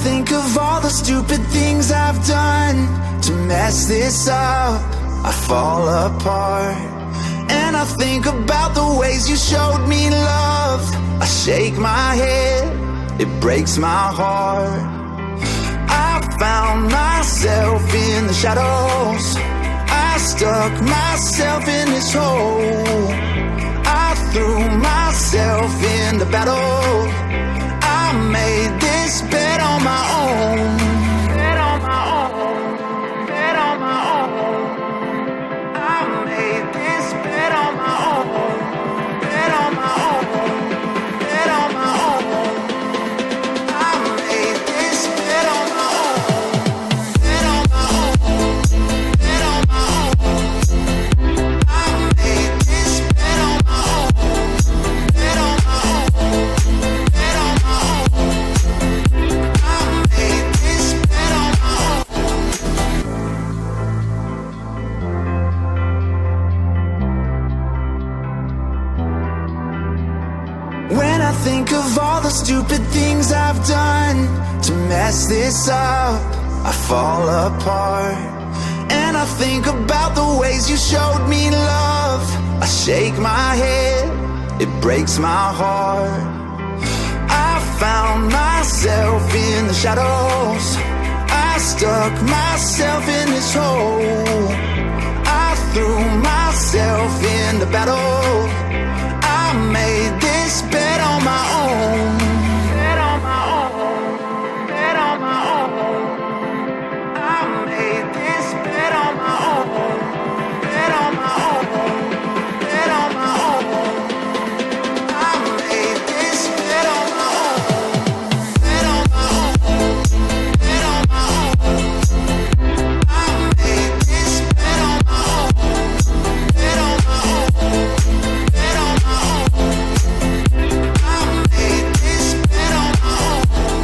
think of all the stupid things I've done to mess this up, I fall apart. And I think about the ways you showed me love. I shake my head, it breaks my heart. I found myself in the shadows, I stuck myself in this hole. I threw myself in the battle, I made this bet on my own. Bet on my own, bet on my own. I made this bet on my own. Bet on my own, bet on my own. I made this bet on my own. Bet on my own, bet on my own. I made this bet on my own. Bet on my own, bet on my own. I made this bet on my own. When I think of all the stupid things I've done to mess this up, I fall apart. And I think about the ways you showed me love. I shake my head, it breaks my heart. I found myself in the shadows, I stuck myself in this hole. I threw myself in the battle, I made this bet on my own. Bet on my own, bet on my own. I made this bet on my own. Bet on my own, bet on my own. I made this bet on my own. Bet on my own, bet on my own. I made this bet on my own. Bet on my own, bet on my own. I made this bet on my own.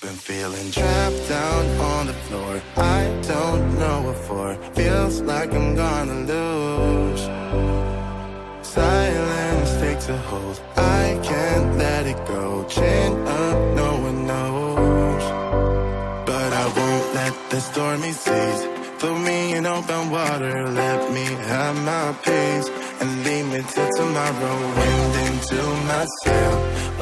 Been feeling trapped down on the floor, I don't know what for. Feels like I'm gonna lose. Silence takes a hold, I can't let it go. Chain up, no one knows. But I won't let the stormy seas throw me in open water. Let me have my peace and leave me till tomorrow. Wind into my sail,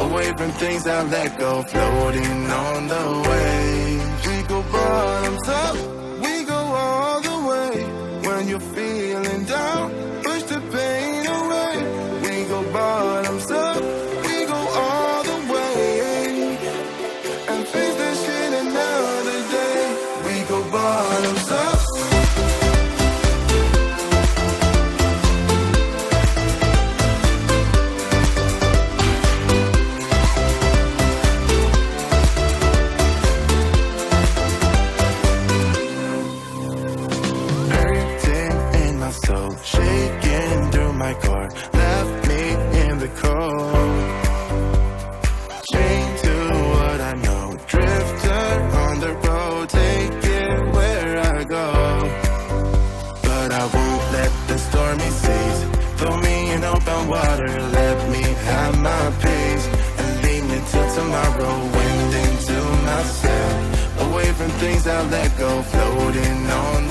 away from things I let go. Floating on the waves, we go bottoms up, we go all the way. When you're feeling down, push the pain away. We go bottoms up, we go all the way. And face that shit another day. We go bottoms up. Hurting in my soul, shaking through my core, left me in the cold. Chained to what I know, drifter on the road, take it where I go. But I won't let the stormy seas throw me in open water. Let me have my peace and leave me till tomorrow. Wind into my sail, away from things I let go. Floating on